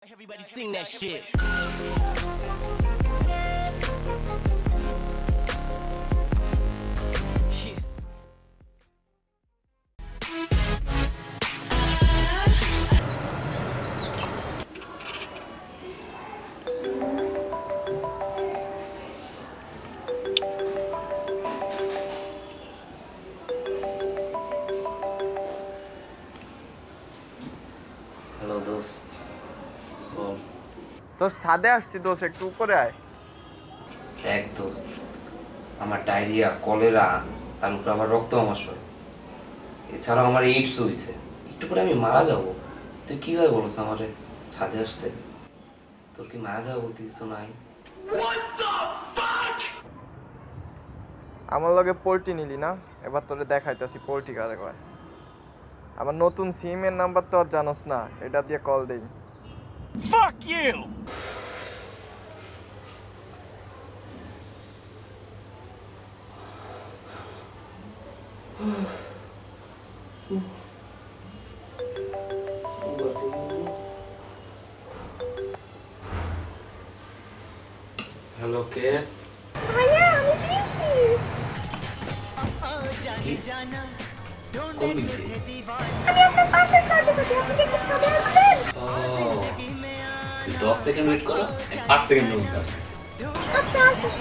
Everybody sing that shit. Shit. Hello দোস্ত, বল। তোর ছাদে আসছি দোস্ত, একটু উপরে আয়। দেখ দোস্ত, আমার ডায়রিয়া, কলেরা, তার উপরে আবার রক্ত আমাশয়, এছাড়াও আমার এইডস হয়েছে। একটু করে আমি মারা যাব। তুই কীভাবে বলছ আমারে ছাদে আসতে? তোর কি মায়া দেওয়া বলতে কিছু নাই? আমার লগে পোল্ট্রি নিলি না, এবার তোরে দেখাইতাছি পোল্ট্রি কারে কয়। আমার নতুন সিমের নাম্বার তো আর জানোস না, এটা দিয়ে কল দেই। Fuck you! হ্যালো, কে? ভাইয়া আমি বিলকিস। কোন বিলকিস? আমি আপনার পাশের ফ্ল্যাটে থাকি, আপনি কি একটু ছাদে আসবেন? তুই 10 সেকেন্ড ওয়েট করো, 5 সেকেন্ডের মধ্যে আসতেছি। আচ্ছা আসুন।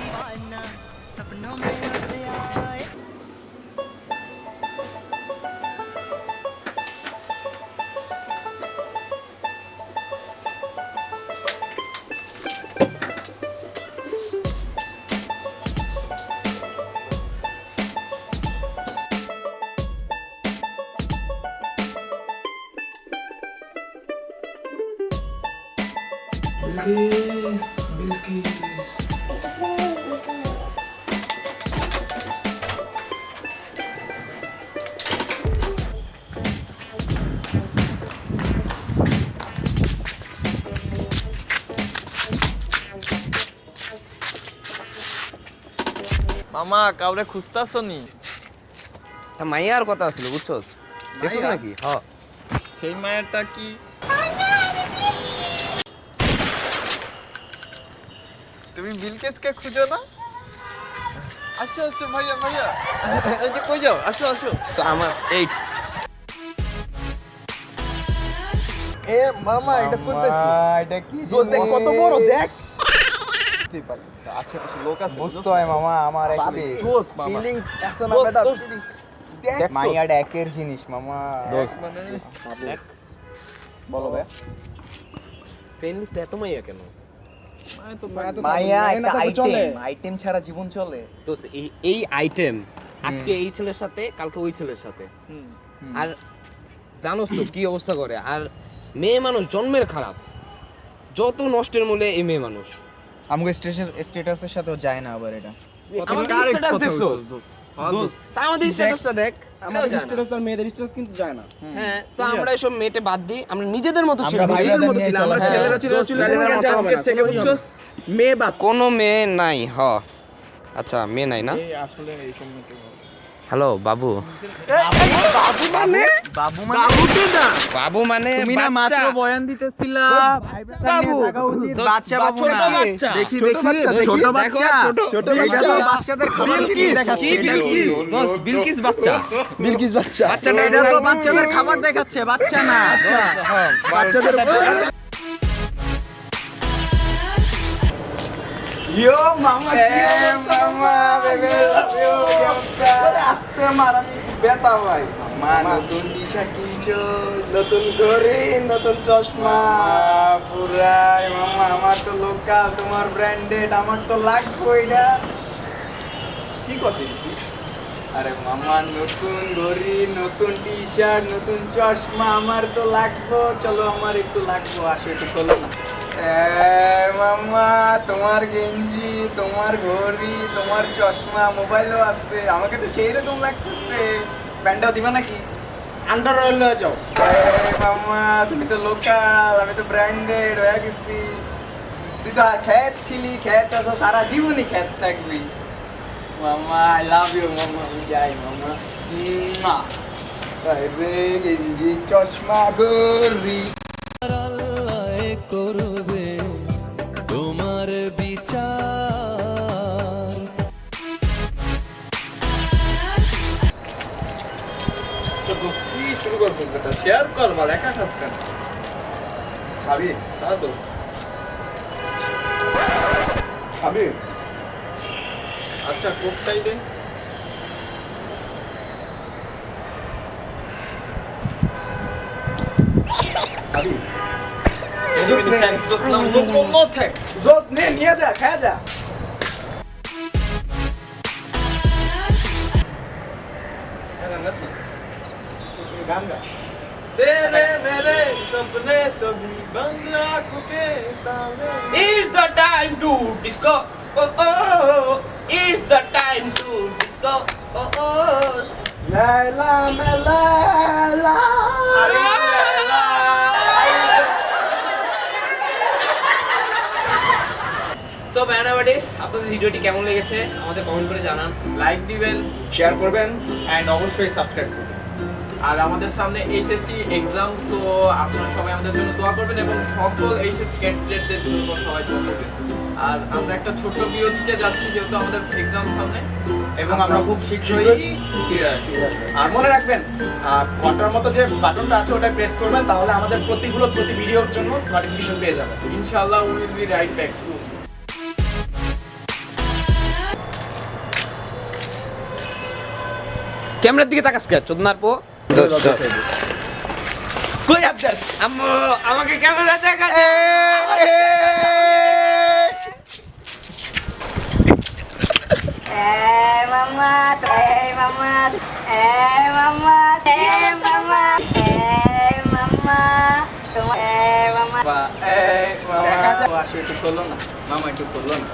বিলকিস, বিলকিস। মামা কাউরে খুঁজতাছো নি? মাইয়ার কথা ছিল, বুঝছস? দেখছস মাইয়া? নাকি? হ্যাঁ। সেই মায়েরটা কি? তুমি বিলকিসকে খুঁজো না? আসো আসো ভাইয়া ভাইয়া, এই যে কই যাও, আসো আসো। তো আমার এইডস। এ মামা এটা কই পাইছিস? এটা কি দোস্ত দেখ কত বড়, দেখ। আশেপাশে লোক আছে, বুঝতে হয় মামা আমার পাবে। একটু দোস্ত ফিলিংস আছে না বেটা, ফিলিংস দেখ। মাইয়াটা একের জিনিস মামা। দোস্ত মানে বলো ভাই, ফ্রেন্ড লিস্টে এত মাইয়া কেন? মাইয়া একটা আইটেম ছাড়া জীবন চলে। তো এই আইটেম আজকে এই ছেলের সাথে, কালকে ওই ছেলের সাথে। আর জানোস তো কি অবস্থা করে। আর মেয়ে মানুষ জন্মের খারাপ, যত নষ্টের মূলে এই মেয়ে মানুষ। আমাকে স্ট্যাটাসের সাথেও যায় না আবার এটা। আমাদের স্ট্যাটাস দেখছস? তা আমাদের স্ট্যাটাসটা দেখ। আমাদের স্ট্যাটাস আর মেয়েদের স্ট্যাটাস কিন্তু যায় না। হ্যাঁ, তো আমরা এসব মেয়েটে বাদ দিই, আমরা নিজেদের মতো ছিল। আমরা নিজেদের মতো নিয়ে ছিল, আমরা চলা ছেলেরা ছিল, আজকের থেকে বুঝছস মেয়ে বাদ। কোনো মেয়ে নাই। আচ্ছা, মেয়ে নাই না? আসলে এই সম্মতি হ্যালো বাবু। বাবু মানে তুমি না মাত্র বয়ান দিতেছিলা বাবু বাচ্চা বাবু না, দেখি দেখি ছোট বাচ্চা, ছোট বাচ্চা বাচ্চাদের খাবার কি দেখাচ্ছে? কি বিলকিস? বস, বিলকিস বাচ্চা। বিলকিস বাচ্চা, বাচ্চাটা এটা তো বাচ্চাদের খাবার দেখাচ্ছে, বাচ্চা না। আচ্ছা বাচ্চাদের ইয়ো মামা, মামা বেবি লাভ ইউ। আস্তে মারানি বেতা ভাই। মা নতুন টি-শার্ট কিনছো, নতুন ঘড়ি, নতুন চশমা, পুরাই মামা। আমার তো লোকাল, তোমার ব্র্যান্ডেড, আমার তো লাগবে এটা। কি করছিস? আরে মামা নতুন ঘড়ি, নতুন টি-শার্ট, নতুন চশমা, আমার তো লাগবে। চলো আমার একটু লাগবে, আসো একটু খোলো না। মামা তোমার গেঞ্জি, তোমার ঘড়ি, তোমার চশমা, মোবাইলও আছে, আমাকে তো সেই রকম লাগতেছে। প্যান্টটাও দিবা নাকি? আন্ডার রয়্যাল হয়ে যাও। মামা তুমি তো লোকাল, আমি তো ব্র্যান্ডেড হয়ে গেছি। তুই তো খ্যাত ছিলি, খ্যাত আছো, সারা জীবনই খ্যাত থাকবি। মামা আই লাভ ইউ মামা, আমি যাই মামা। না তাই রে গেঞ্জি চশমা ঘড়ি করবে তোমার বিচার। কি শুরু করছো বেটা? শেয়ার কর বল, একা খাস কেন? খাবি? না তো খাবি? আচ্ছা কোকটাই দে। খাবি? থ্যাঙ্কস দোস্ত, নো থ্যাঙ্কস। জোত নে, নিয়ে যা, খায়া যা। গান গা। तेरे मेरे सपने सभी बंद आंखों के ताले। It's the time to disco. Oh oh. It's the time to disco. Oh oh. Laila মেলাইলা। সো ম্যানাবাডিস, আপনাদের ভিডিওটি কেমন লেগেছে আমাদের কমেন্ট করে জানান। লাইক দিবেন, শেয়ার করবেন। এন্ড অবশ্যই সাবস্ক্রাইব করবেন। আর আমাদের সামনে এইচএসসি এক্সাম, সো আপনারা সবাই আমাদের জন্য দোয়া করবেন এবং সকল এইচএসসি ক্যান্ডিডেটদের জন্য সবাই দোয়া করবেন। আর আমরা একটা ছোট্ট বিরতিতে যাচ্ছি যেহেতু আমাদের এক্সাম সামনে, এবং আমরা খুব শীঘ্রই ফিরে আসি। আর মনে রাখবেন, ঘন্টার মতো যে বাটনটা আছে ওটা প্রেস করবেন, তাহলে আমাদের প্রতি ভিডিওর জন্য নোটিফিকেশন পেয়ে যাবেন। ইনশাআল্লাহ we will be right back soon. ক্যামেরার দিকে তাকাস কে চোদনার পো। কই আছিস? আম্মু আমাকে ক্যামেরা দেখা। মামা মামা মামা মামা মামা তোমার মামা বা এই মামা, আসো একটু খোলো না মামা, একটু খোলো না।